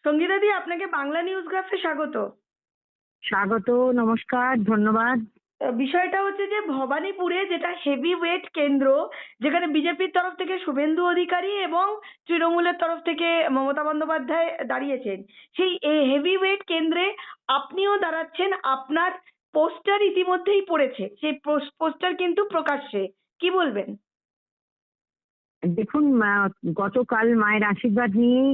সঙ্গীতাদি, আপনাকে বাংলা নিউজ গ্রাফে স্বাগত। স্বাগত, নমস্কার, ধন্যবাদ। বিষয়টা হচ্ছে যে ভবানীপুরে যেটা হেভি ওয়েট কেন্দ্র, যেখানে বিজেপির তরফ থেকে শুভেন্দু অধিকারী এবং তৃণমূলের তরফ থেকে মমতা বন্দ্যোপাধ্যায় দাঁড়িয়েছেন, সেই হেভি ওয়েট কেন্দ্রে আপনিও দাঁড়াচ্ছেন। আপনার পোস্টার ইতিমধ্যেই পড়েছে, সেই পোস্টার কিন্তু প্রকাশ্যে। কি বলবেন? দেখুন, গতকাল মায়ের আশীর্বাদ নিয়ে,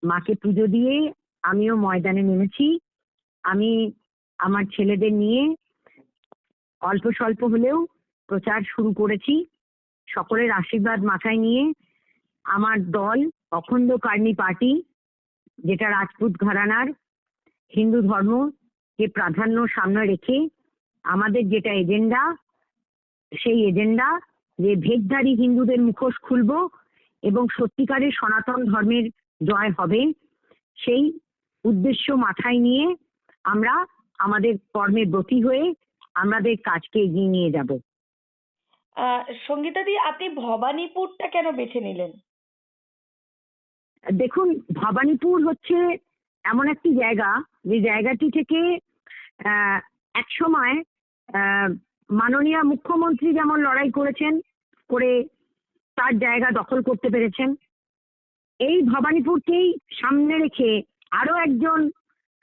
মাকে পুজো দিয়ে আমিও ময়দানে নেমেছি। আমি আমার ছেলেদের নিয়ে অল্প স্বল্প হলেও প্রচার শুরু করেছি। সকলের আশীর্বাদ মাথায় নিয়ে আমার দল অখণ্ড কার্নি পার্টি, যেটা রাজপুত ঘরানার হিন্দু ধর্মকে প্রাধান্য সামনে রেখে আমাদের যেটা এজেন্ডা, সেই এজেন্ডা যে ভেগধারী হিন্দুদের মুখোশ খুলবো এবং সত্যিকারের সনাতন ধর্মের জয় হবে, সেই উদ্দেশ্য মাথায় নিয়ে আমরা আমাদের কর্মে ব্রতী হয়ে আমাদের কাজকে এগিয়ে নিয়ে যাব। সঙ্গীতাদি, আপনি ভবানীপুরটা কেন বেছে নিলেন? দেখুন, ভবানীপুর হচ্ছে এমন একটি জায়গা, যে জায়গাটি থেকে এক সময় মাননীয় মুখ্যমন্ত্রী যেমন লড়াই করে তার জায়গা দখল করতে পেরেছেন। এই ভবানীপুরকেই সামনে রেখে আরো একজন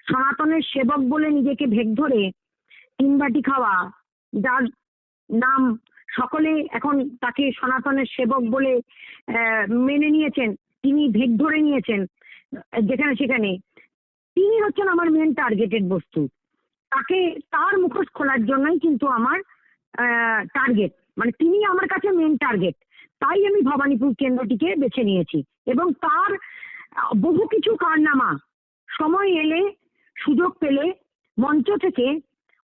সনাতনের সেবক বলে নিজেকে ভেগ ধরে তিনবাটি খাওয়া, যার নাম সকলে এখন তাকে সনাতনের সেবক বলে মেনে নিয়েছেন, তিনি ভেগ ধরে নিয়েছেন যেখানে সেখানে। তিনি হচ্ছেন আমার মেন টার্গেটেড বস্তু। তার মুখোশ খোলার জন্যই কিন্তু আমার টার্গেট, মানে তিনি আমার কাছে মেন টার্গেট। তাই আমি ভবানীপুর কেন্দ্রটিকে বেছে নিয়েছি এবং তার বহু কিছু কারনামা সময় এলে, সুযোগ পেলে মঞ্চ থেকে,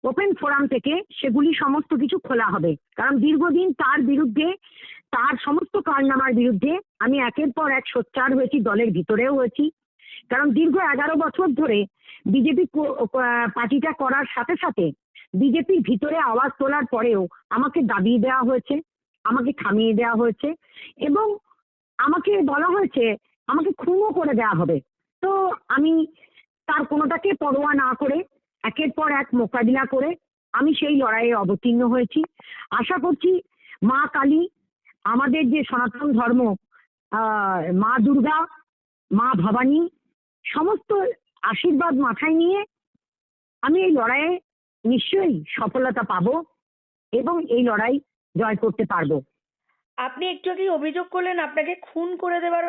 ওপেন ফোরাম থেকে সেগুলি সমস্ত কিছু খোলা হবে। কারণ দীর্ঘদিন তার বিরুদ্ধে, তার সমস্ত কারনামার বিরুদ্ধে আমি একের পর এক সোচ্চার হয়েছি, দলের ভিতরেও হয়েছি। কারণ দীর্ঘ 11 বছর ধরে বিজেপি পার্টিটা করার সাথে সাথে বিজেপির ভিতরে আওয়াজ তোলার পরেও আমাকে দাবিয়ে দেওয়া হয়েছে, আমাকে থামিয়ে দেওয়া হয়েছে এবং আমাকে বলা হয়েছে আমাকে খুনও করে দেওয়া হবে। তো আমি তার কোনোটাকে পরোয়া না করে একের পর এক মোকাবিলা করে আমি সেই লড়াইয়ে অবতীর্ণ হয়েছি। আশা করছি মা কালী, আমাদের যে সনাতন ধর্ম, মা দুর্গা, মা ভবানী, সমস্ত আশীর্বাদ মাথায় নিয়ে আমি এই লড়াইয়ে নিশ্চয়ই সফলতা পাবো এবং এই লড়াই জয় করতে পারবো। আপনি একটু আগে অভিযোগ করলেন আপনাকে খুন করে দেওয়ার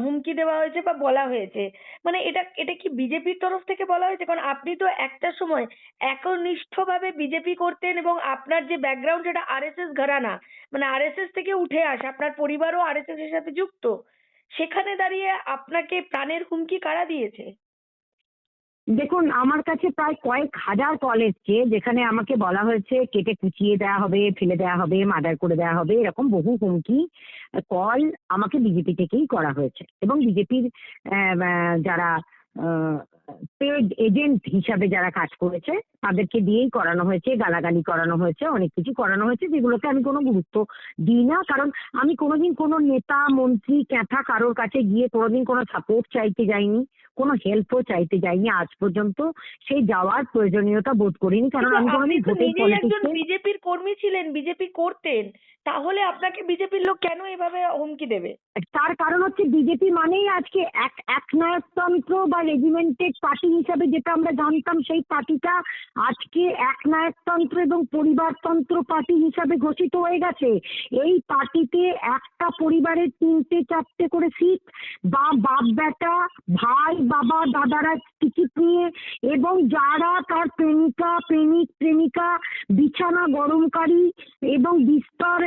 হুমকি দেওয়া হয়েছে বা বলা হয়েছে, মানে এটা কি বিজেপির তরফ থেকে বলা হয়েছে? কারণ আপনি তো একটা সময় একনিষ্ঠভাবে বিজেপি করতেন এবং আপনার যে ব্যাকগ্রাউন্ড সেটা আরএসএস ঘরানা, মানে আরএসএস থেকে উঠে আসে, আপনার পরিবারও আরএসএস এর সাথে যুক্ত। সেখানে দাঁড়িয়ে আপনাকে প্রাণের হুমকি কারা দিয়েছে? দেখুন, আমার কাছে প্রায় কয়েক হাজার কল এসছে, যেখানে আমাকে বলা হয়েছে কেটে কুচিয়ে দেওয়া হবে, ফেলে দেওয়া হবে, মার্ডার করে দেওয়া হবে, এরকম বহু হুমকি কল আমাকে বিজেপি থেকেই করা হয়েছে। এবং বিজেপির যারা পেড এজেন্ট হিসাবে যারা কাজ করেছে তাদেরকে দিয়েই করানো হয়েছে, গালাগালি করানো হয়েছে, অনেক কিছু করানো হয়েছে, যেগুলোকে আমি কোনো গুরুত্ব দিই না। কারণ আমি কোনোদিন কোনো নেতা, মন্ত্রী, ক্যাথা কারোর কাছে গিয়ে কোনোদিন কোনো সাপোর্ট চাইতে যাইনি, কোনো হেল্পও চাইতে যাইনি আজ পর্যন্ত। সেই যাওয়ার প্রয়োজনীয়তা বোধ করিনি, কারণ আমি কোনোদিন ভোটের পলিটিক্সে। বিজেপির কর্মী ছিলেন, বিজেপি করতেন, তাহলে আপনাকে বিজেপির লোক কেন এভাবে হুমকি দেবে? তার কারণ হচ্ছে বিজেপি মানেই আজকে একনায়কতন্ত্র বা রেজিমেন্টেড পার্টি হিসাবে যেটা আমরা জানতাম, সেই পার্টিটা আজকে একনায়কতন্ত্র এবং পরিবারতন্ত্র পার্টি হিসাবে ঘোষিত হয়ে গেছে। এই পার্টিতে একটা পরিবারের 3-4টে করে সিট, বা বাপ বেটা, ভাই, বাবা, দাদারা টিকিট নিয়ে, এবং যারা তার প্রেমিকা বিছানা গরমকারী এবং বিস্তর,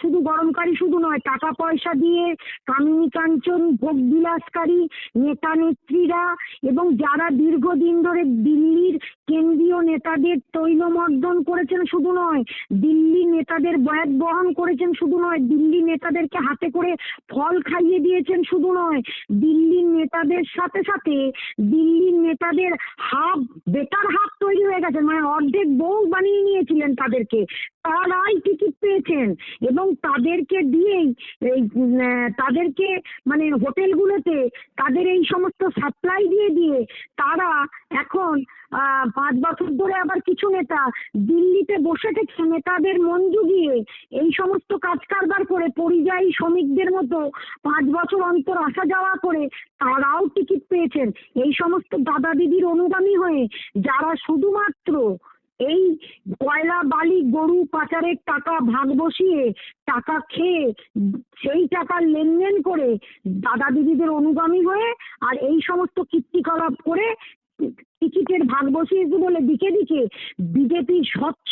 শুধু গরমকারী শুধু নয়, টাকা পয়সা দিয়ে কামিনী কাঞ্চন ভোগ বিলাসকারী নেতা নেত্রীরা, এবং যারা দীর্ঘদিন ধরে দিল্লির কেন্দ্রীয় নেতাদের তৈলমর্দন করেছেন শুধু নয়, দিল্লি নেতাদের ব্যাগ বহন করেছেন শুধু নয়, দিল্লি নেতাদেরকে হাতে করে ফল খাইয়ে দিয়েছেন শুধু নয়, দিল্লির নেতাদের সাথে সাথে দিল্লির নেতাদের বেটার হাফ তৈরি হয়ে গেছে, মানে অর্ধেক বউ বানিয়ে নিয়েছিলেন তাদেরকে। তারাই টিকিট পেয়েছেন এবং তাদেরকে দিয়েই তাদেরকে মানে হোটেলগুলোতে তাদের এই সমস্ত সাপ্লাই দিয়ে দিয়ে তারা এখন 5 বছর ধরে আবার কিছু নেতা দিল্লিতে বসে থেকে নেতাদের মন জুগিয়ে এই সমস্ত কাজ কারবার করে পরিযায়ী শ্রমিকদের মতো 5 বছর অন্তর আসা যাওয়া করে তারাও টিকিট পেয়েছেন। এই সমস্ত দাদা দিদির অনুগামী হয়ে যারা শুধুমাত্র এই কয়লা বালি গরু পাচারের টাকা ভাগ বসিয়ে টাকা খেয়ে সেই টাকার লেনদেন করে দাদা দিদিদের অনুগামী হয়ে আর এই সমস্ত কীর্তিকলাপ করে টিকিটের ভাগ বসিয়েছে বলে দিকে দিকে বিজেপির স্বচ্ছ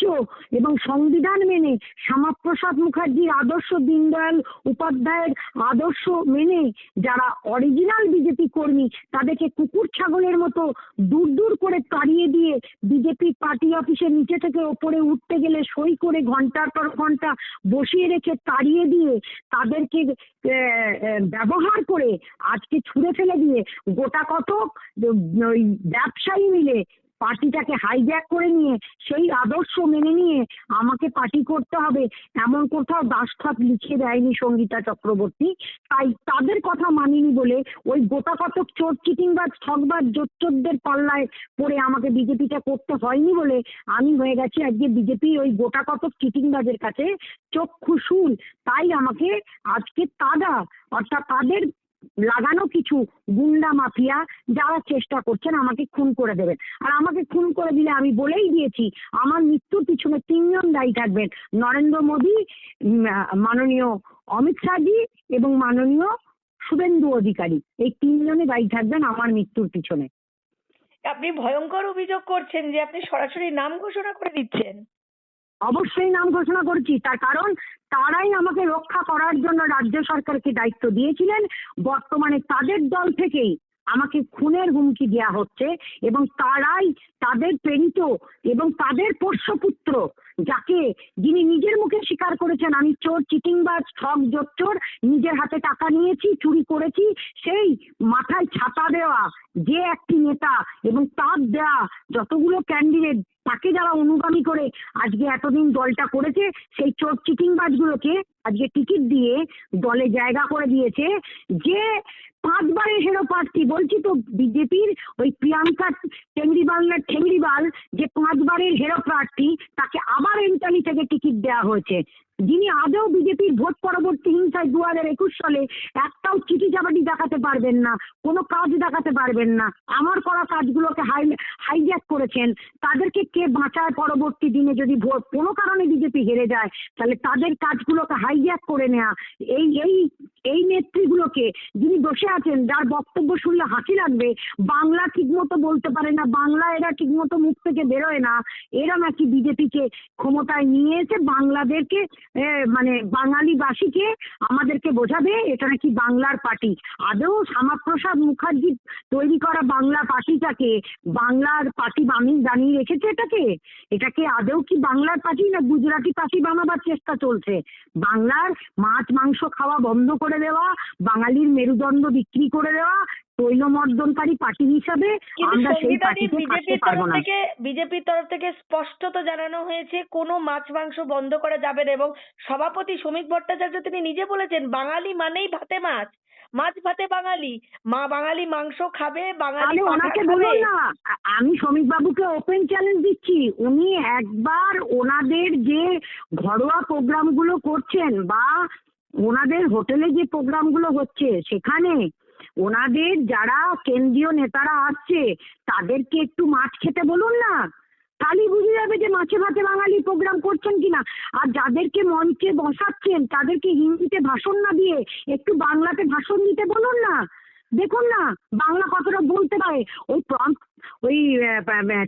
এবং সংবিধান মেনে শ্যামাপ্রসাদ মুখার্জির আদর্শ, দীনদয়াল উপাধ্যায়ের আদর্শ মেনে যারা অরিজিনাল বিজেপি কর্মী তাদেরকে কুকুর ছাগলের মতো দূর দূর করে তাড়িয়ে দিয়ে বিজেপি পার্টি অফিসের নিচে থেকে ওপরে উঠতে গেলে সই করে ঘন্টার পর ঘন্টা বসিয়ে রেখে তাড়িয়ে দিয়ে তাদেরকে ব্যবহার করে আজকে ছুঁড়ে ফেলে দিয়ে গোটা কতক ওই ব্যবসায়ী মিলে পার্টিটাকে হাইজ্যাক করে নিয়ে সেই আদর্শ মেনে নিয়ে আমাকে পার্টি করতে হবে এমন কোথাও দাসখত লিখে দেয়নি সঙ্গীতা চক্রবর্তী। তাই তাদের কথা মানিনি বলে ওই গোটা কতক চোর চিটিংবাজ ঠকবাজ জোচ্চোরদের পাল্লায় পড়ে আমাকে বিজেপিটা করতে হয়নি বলে আমি হয়ে গেছি আজকে বিজেপি ওই গোটা কতক চিটিংবাজের কাছে চক্ষু শুল। তাই আমাকে আজকে তারা অর্থাৎ তাদের লাগানো কিছু গুন্ডা মাফিয়া যারা চেষ্টা করছেন আমাকে খুন করে দেবেন। আর আমাকে খুন করে দিলে আমি বলেই দিয়েছি আমার মৃত্যুর পিছনে 3জন দায়ী থাকবেন, নরেন্দ্র মোদী, মাননীয় অমিত শাহজি এবং মাননীয় শুভেন্দু অধিকারী। এই 3জনই দায়ী থাকবেন আমার মৃত্যুর পিছনে। আপনি ভয়ঙ্কর অভিযোগ করছেন যে আপনি সরাসরি নাম ঘোষণা করে দিচ্ছেন। অবশ্যই নাম ঘোষণা করছি, তার কারণ তারাই আমাকে রক্ষা করার জন্য রাজ্য সরকারকে দায়িত্ব দিয়েছিলেন। বর্তমানে তাদের দল থেকেই আমাকে খুনের হুমকি দেওয়া হচ্ছে এবং তারাই তাদের প্রেরিত এবং তাদের পোষ্যপুত্র যাকে যিনি নিজের মুখে স্বীকার করেছেন আমি চোর চিটিংবাজ ঠক জোচ্চোর, নিজের হাতে টাকা নিয়েছি, চুরি করেছি, সেই মাথায় ছাতা দেওয়া যে একটি নেতা এবং তার দেওয়া যতগুলো ক্যান্ডিডেট তাকে যারা অনুগামী করে আজকে এতদিন দলটা করেছে সেই চোর চিটিংবাজগুলোকে আজকে টিকিট দিয়ে দলে জায়গা করে দিয়েছে। যে 5বারের হেরো প্রার্থী, বলছি তো বিজেপির ওই প্রিয়াঙ্কা টেংরিবাল যে 5বারের হেরো প্রার্থী তাকে আবার এন্টালি থেকে টিকিট দেওয়া হয়েছে, যিনি আদৌ বিজেপির ভোট পরবর্তী হিংসায় 2021 সালে একটাও চিঠি চাবাটি দেখাতে পারবেন না, কোনো কাজ দেখাতে পারবেন না, আমার করা কাজগুলোকে হাইজ্যাক করেছেন। তাদেরকে কে বাঁচায় পরবর্তী দিনে যদি ভোট কোনো কারণে বিজেপি হেরে যায় তাহলে তাদের কাজগুলোকে হাইজ্যাক করে নেওয়া এই এই এই নেত্রীগুলোকে যিনি বসে আছেন যার বক্তব্য শুনলে হাসি লাগবে, বাংলা ঠিকমতো বলতে পারে না, বাংলা এরা ঠিকমতো মুখ থেকে বেরোয় না, এরা নাকি বিজেপিকে ক্ষমতায় নিয়ে এসে বাংলাদেরকে মানে বাঙালিবাসীকে আমাদেরকে বোঝাবে এটা নাকি বাংলার পার্টি। আদৌ শ্যামাপ্রসাদ মুখার্জি তৈরি করা বাংলা পার্টিটাকে বাংলার পার্টি বানিয়ে রেখেছে এটাকে আদৌ কি বাংলার পার্টি না গুজরাটি পার্টি বানাবার চেষ্টা চলছে? বাংলার মাছ মাংস খাওয়া বন্ধ করে দেওয়া, বাঙালির মেরুদণ্ড বিক্রি করে দেওয়া তৈলমর্দনকারী পার্টি হিসাবে আমরা সেই পার্টিতে থাকতে পারবো না। বিজেপির তরফ থেকে স্পষ্টত জানানো হয়েছে কোনো মাছ মাংস বন্ধ করা যাবে না এবং সভাপতি শ্রমিক ভট্টাচার্য তিনি নিজে বলেছেন বাঙালি মানেই ভাতে মাছ, মাছ ভাতে বাঙালি, বাঙালি মাংস খাবে, বাঙালি ওনাকে বলুন না, আমি শ্রমিক বাবুকে ওপেন চ্যালেঞ্জ দিচ্ছি, উনি একবার ওনাদের যে ঘরোয়া প্রোগ্রামগুলো করছেন বা ওনাদের হোটেলে যে প্রোগ্রামগুলো হচ্ছে সেখানে ওনাদের যারা কেন্দ্রীয় নেতারা আসছে তাদেরকে একটু মাছ খেতে বলুন না, তাহলেই বুঝে যাবে যে মাছে ভাতে বাঙালি প্রোগ্রাম করছেন কিনা। আর যাদেরকে মঞ্চে বসাচ্ছেন তাদেরকে হিন্দিতে ভাষণ না দিয়ে একটু বাংলাতে ভাষণ দিতে বলুন না। দেখুন না বাংলা কতটা বলতে পারে, ওই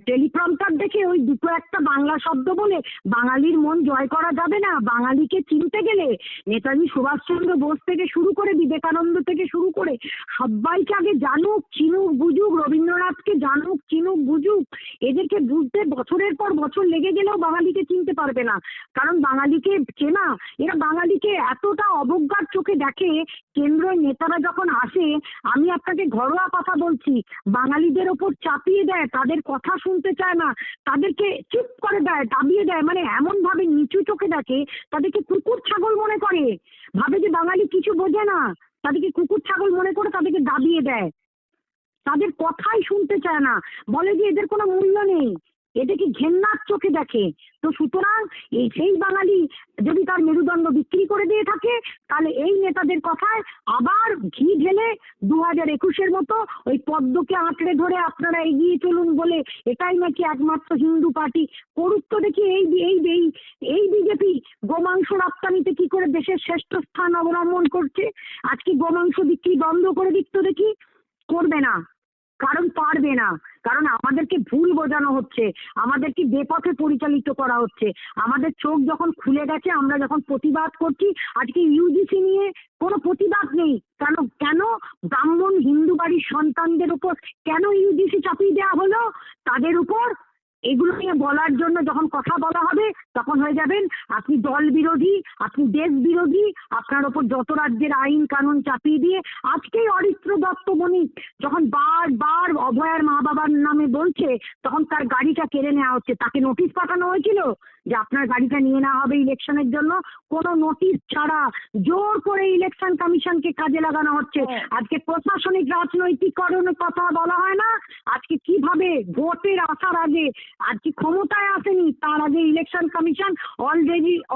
টেলিপ্রম্পটার দেখে ওই দুটো একটা বাংলা শব্দ বলে বাঙালির মন জয় করা যাবে না। বাঙালিকে চিনতে গেলে নেতাজি সুভাষচন্দ্র বোস থেকে শুরু করে বিবেকানন্দ থেকে শুরু করে সবাইকে আগে জানুক চিনুক বুঝুক, রবীন্দ্রনাথকে জানুক চিনুক বুঝুক, এদেরকে বুঝতে বছরের পর বছর লেগে গেলেও বাঙালিকে চিনতে পারবে না। কারণ বাঙালিকে চেনা, এরা বাঙালিকে এতটা অবজ্ঞার চোখে দেখে। কেন্দ্রের নেতারা যখন আসে, আমি আপনাকে ঘরোয়া কথা বলছি, বাঙালিদের ওপর চাপ চাপিয়ে দেয়, তাদের কথা শুনতে চায় না, তাদেরকে চুপ করে দেয়, দাবিয়ে দেয়, মানে এমন ভাবে নিচু চোখে দেখে, তাদেরকে কুকুর ছাগল মনে করে, ভাবে যে বাঙালি কিছু বোঝে না, তাদেরকে কুকুর ছাগল মনে করে তাদেরকে দাবিয়ে দেয়, তাদের কথাই শুনতে চায় না, বলে যে এদের কোনো মূল্য নেই, এদেরকে ঘেন্নার চোখে দেখে। তো সুতরাং সেই বাঙালি যদি তার মেরুদণ্ড বিক্রি করে দিয়ে থাকে, তাহলে এই নেতাদের কথায় আবার ঘি ঢেলে 2021-এর মতো ওই পদ্মকে আঁকড়ে ধরে আপনারা এগিয়ে চলুন বলে, এটাই নাকি একমাত্র হিন্দু পার্টি। করুক তো দেখি এই এই এই এই বিজেপি গোমাংস রপ্তানিতে কি করে দেশের শ্রেষ্ঠ স্থান অবলম্বন করছে। আজকে গোমাংস বিক্রি বন্ধ করে দিক তো দেখি। করবে না, কারণ পারবে না, কারণ আমাদেরকে ভুল বোঝানো হচ্ছে, আমাদেরকে বেপথে পরিচালিত করা হচ্ছে। আমাদের চোখ যখন খুলে গেছে, আমরা যখন প্রতিবাদ করছি, আজকে ইউজিসি নিয়ে কোনো প্রতিবাদ নেই। কেন কেন ব্রাহ্মণ হিন্দু বাড়ির সন্তানদের উপর কেন ইউজিসি চাপিয়ে দেওয়া হলো? তাদের উপর এগুলো নিয়ে বলার জন্য যখন কথা বলা হবে, তখন হয়ে যাবেন আপনি দল বিরোধী, আপনি দেশ বিরোধী, আপনার ওপর যত রাজ্যের আইন কানুন চাপিয়ে দিয়ে। আজকেই অরিত্র দত্ত বণিক যখন বারবার অভয়ার মা বাবার নামে বলছে, তখন তার গাড়িটা কেড়ে নেওয়া হচ্ছে। তাকে নোটিশ পাঠানো হয়েছিল যে আপনার গাড়িটা নিয়ে নেওয়া হবে ইলেকশনের জন্য? কোনো নোটিশ ছাড়া জোর করে ইলেকশন কমিশনকে কাজে লাগানো হচ্ছে। আজকে প্রশাসনিক রাজনৈতিকরণের কথা বলা হয় না, আজকে কিভাবে ভোটের আসার আগে, আজকে ক্ষমতায় আসেনি তার আগে ইলেকশন কমিশন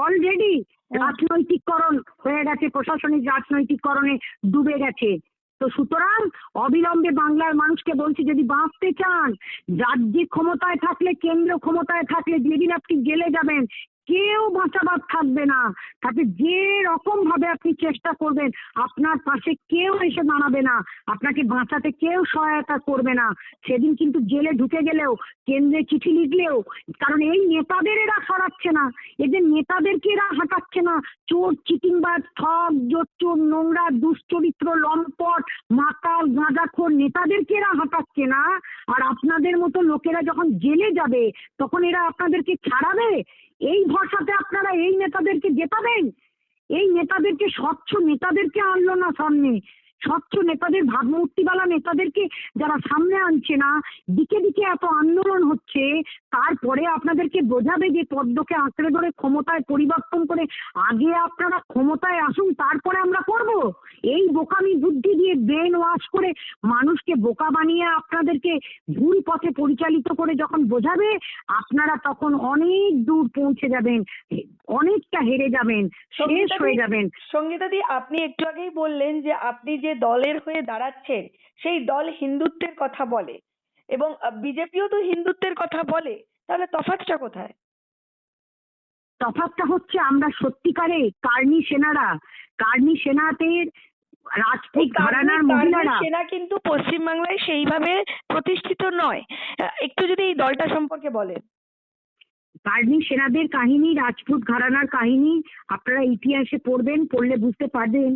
অলরেডি রাজনৈতিককরণ হয়ে গেছে, প্রশাসনিক রাজনৈতিককরণে ডুবে গেছে। তো সুতরাং অবিলম্বে বাংলার মানুষকে বলছি, যদি বাঁচতে চান, রাজ্যে ক্ষমতায় থাকলে, কেন্দ্র ক্ষমতায় থাকলে, যেদিন আপনি জেলে যাবেন কেউ বাঁচাবার থাকবে না। তাতে যে রকম ভাবে আপনি চেষ্টা করবেন, আপনার পাশে কেউ এসে দাঁড়াবে না, আপনাকে বাঁচাতে কেউ সহায়তা করবে না। সেদিন কিন্তু জেলে ঢুকে গেলেও, কেন্দ্রে চিঠি লিখলেও, কারণ এই নেতাদের এরা সরাচ্ছে না, এদের নেতাদেরকে এরা হাঁটাচ্ছে না। চোর, চিটিংবাজ, ঠক, জোচ্চোর, নোংরা, দুশ্চরিত্র, লম্পট, মাতাল, গাঁজাখোর নেতাদেরকে এরা হাঁটাচ্ছে না। আর আপনাদের মতো লোকেরা যখন জেলে যাবে, তখন এরা আপনাদেরকে ছাড়াবে? এই ভরসাতে আপনারা এই নেতাদেরকে জেতাবেন? এই নেতাদেরকে, স্বচ্ছ নেতাদেরকে আনলো না সামনে, স্বচ্ছ নেতাদের, ভাবমূর্তিওয়ালা নেতাদেরকে যারা সামনে আনছে না, দিকে দিকে এত আন্দোলন হচ্ছে, তারপরে আপনাদেরকে বোঝাবে যে পদ্মকে আঁকড়ে ধরে ক্ষমতায় পরিবর্তন করে আগে আপনারা ক্ষমতায় আসুন, তারপরে আমরা করব। এই বোকামি বুদ্ধি দিয়ে ব্রেন ওয়াশ করে মানুষকে বোকা বানিয়ে আপনাদেরকে ভুল পথে পরিচালিত করে যখন বোঝাবে, আপনারা তখন অনেক দূর পৌঁছে যাবেন, অনেকটা হেরে যাবেন, শেষ হয়ে যাবেন। সঙ্গীতাদি, আপনি একটু আগেই বললেন যে আপনি যে দলের হয়ে দাঁড়াচ্ছেন সেই দল হিন্দুত্বের কথা বলে, এবং বিজেপিও তো হিন্দুত্বের কথা বলে, তাহলে তফাৎটা কোথায়? তফাৎটা হচ্ছে, আমরা সত্যিকারে কার্নি সেনারা, কার্নি সেনাতে রাজপুত ঘরানার মহিলারা। সেনা কিন্তু পশ্চিমবাংলায় সেইভাবে প্রতিষ্ঠিত নয়। একটু যদি এই দলটা সম্পর্কে বলেন। কার্নি সেনাদের কাহিনী, রাজপুত ঘরানার কাহিনী আপনারা ইতিহাসে পড়বেন, পড়লে বুঝতে পারবেন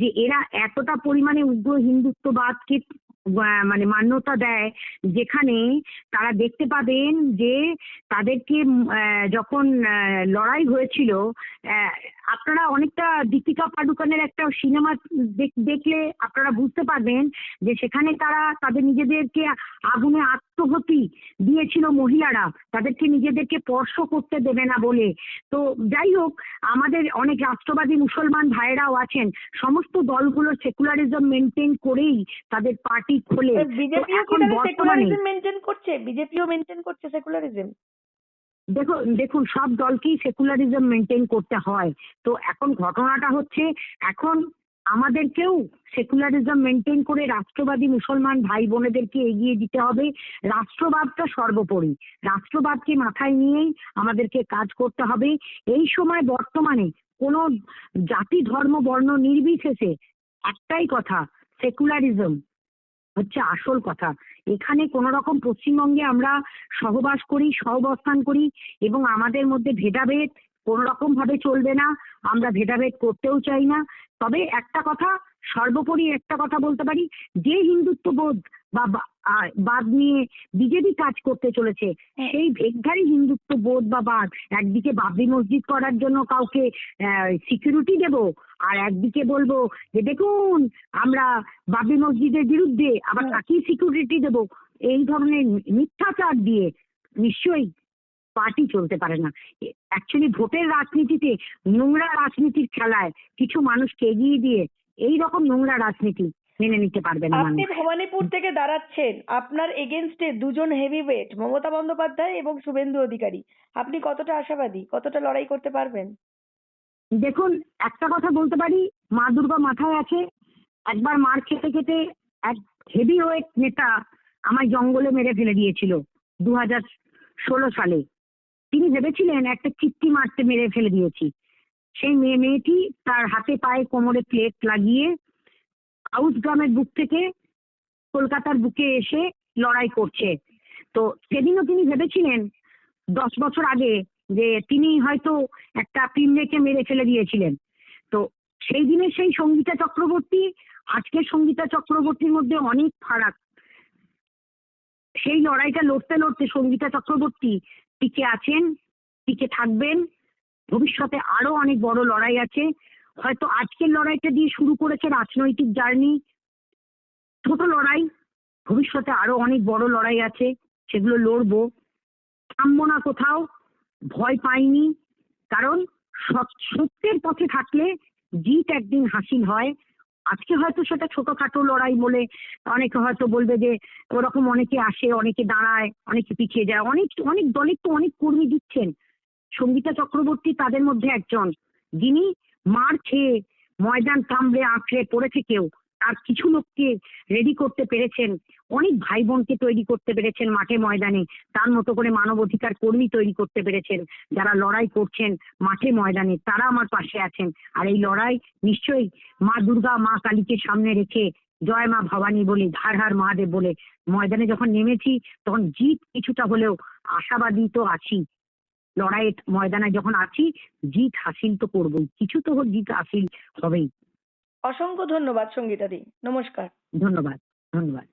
যে এরা এতটা পরিমাণে উগ্র হিন্দুত্ববাদকে মানে মান্যতা দেয়, যেখানে তারা দেখতে পাবেন যে তাদেরকে যখন লড়াই হয়েছিল, আপনারা অনেকটা দীপিকা পাডুকোনের একটা সিনেমা দেখলে আপনারা বুঝতে পারবেন যে সেখানে তারা তাদের নিজেদেরকে আগুনে আত্মহতি দিয়েছিল মহিলারা, তাদেরকে নিজেদেরকে স্পর্শ করতে দেবে না বলে। তো যাই হোক, আমাদের অনেক রাষ্ট্রবাদী মুসলমান ভাইয়েরাও আছেন, সমস্ত দলগুলো সেকুলারিজম মেনটেন করেই তাদের পার্টি খোলে। বিজেপিও কি সেকুলারিজম মেনটেন করছে? বিজেপিও মেনটেন করছে সেকুলারিজম? দেখুন সব দলকেই সেকুলারিজম মেনটেন করতে হয়। তো এখন ঘটনাটা হচ্ছে, এখন আমাদেরকেও সেকুলারিজম মেনটেন করে রাষ্ট্রবাদী মুসলমান ভাই বোনেদেরকে এগিয়ে দিতে হবে। রাষ্ট্রবাদটা সর্বোপরি, রাষ্ট্রবাদকে মাথায় নিয়েই আমাদেরকে কাজ করতে হবে। এই সময় বর্তমানে কোনো জাতি, ধর্ম, বর্ণ নির্বিশেষে একটাই কথা, সেকুলারিজম হচ্ছে আসল কথা। এখানে কোন রকম, পশ্চিমবঙ্গে আমরা সহবাস করি, সহবস্থান করি, এবং আমাদের মধ্যে ভেদাভেদ কোন রকম ভাবে চলবে না, আমরা ভেদাভেদ করতেও চাই না। তবে একটা কথা, সর্বোপরি একটা কথা বলতে পারি, যে হিন্দুত্ববোধ বা বাদ নিয়ে বিজেপি কাজ করতে চলেছে, সেই ভেগধারী হিন্দুত্ব বোধ বা বাদ, একদিকে বাবরি মসজিদ করার জন্য কাউকে সিকিউরিটি দেব, আর একদিকে বলবো যে দেখুন আমরা বাবরি মসজিদের বিরুদ্ধে, আবার তাকেই সিকিউরিটি দেব। এই ধরনের মিথ্যাচার দিয়ে নিশ্চয়ই পার্টি চলতে পারে না। অ্যাকচুয়ালি ভোটের রাজনীতিতে নোংরা রাজনীতির খেলায় কিছু মানুষকে এগিয়ে দিয়ে এই রকম নোংরা রাজনীতি মেনে নিতে পারবে না আপনি মানুষ। ভবানীপুর থেকে দাঁড়াচ্ছেন, আপনার এগেনস্টে দুজন হেভিওয়েট, মমতা বন্দ্যোপাধ্যায় এবং শুভেন্দু অধিকারী। আপনি কতটা আশাবাদী, কতটা লড়াই করতে পারবেন? দেখুন, একটা কথা বলতে পারি, মা দুর্গা মাথায় আছে। একবার মার খেতে খেতে এক হেভি ওয়েট নেতা আমায় জঙ্গলে মেরে ফেলে দিয়েছিল 2016 সালে। তিনি ভেবেছিলেন একটা চিত্তি মারতে মেরে ফেলে দিয়েছি। সেই মেয়েটি তার হাতে পায়ে কোমরে প্লেট লাগিয়ে আউস গ্রামের বুক থেকে কলকাতার বুকে এসে লড়াই করছে। তো সেদিনও তিনি ভেবেছিলেন 10 বছর আগে যে তিনি হয়তো একটা পিমড়েকে মেরে ফেলে দিয়েছিলেন। তো সেই দিনের সেই সঙ্গীতা চক্রবর্তী আজকের সঙ্গীতা চক্রবর্তীর মধ্যে অনেক ফারাক। সেই লড়াইটা লড়তে লড়তে সঙ্গীতা চক্রবর্তী টিকে আছেন, টিকে থাকবেন। ভবিষ্যতে আরো অনেক বড় লড়াই আছে। হয়তো আজকের লড়াইটা দিয়ে শুরু করেছে রাজনৈতিক জার্নি, ছোট লড়াই। ভবিষ্যতে আরো অনেক বড় লড়াই আছে, সেগুলো লড়বো। থামবো না কোথাও, ভয় পাইনি। কারণ সত্যের পথে থাকলে জিত একদিন হাসিল হয়। আজকে হয়তো সেটা ছোটখাটো লড়াই বলে অনেকে হয়তো বলবে যে ওরকম অনেকে আসে, অনেকে দাঁড়ায়, অনেকে পিছিয়ে যায়। অনেক অনেক দলের তো অনেক কর্মী দিচ্ছেন। সঙ্গীতা চক্রবর্তী তাদের মধ্যে একজন, যিনি মার খেয়ে ময়দান কামড়ে আঁকড়ে পড়ে থেকেও তার কিছু লোককে রেডি করতে পেরেছেন, অনেক ভাই বোনকে তৈরি করতে পেরেছেন মাঠে ময়দানে, তার মতো করে মানবাধিকার কর্মী তৈরি করতে পেরেছেন। যারা লড়াই করছেন মাঠে ময়দানে তারা আমার পাশে আছেন। আর এই লড়াই নিশ্চয়ই মা দুর্গা মা কালীকে সামনে রেখে জয় মা ভবানী বলে হার হার মহাদেব বলে ময়দানে যখন নেমেছি তখন জিত কিছুটা হলেও আশাবাদী তো আছি। লড়াইয়ের ময়দানে যখন আছি জিত হাসিল তো করবোই, কিছু তো জিত হাসিল হবেই। অসংখ্য ধন্যবাদ সঙ্গীতাদি, নমস্কার। ধন্যবাদ, ধন্যবাদ।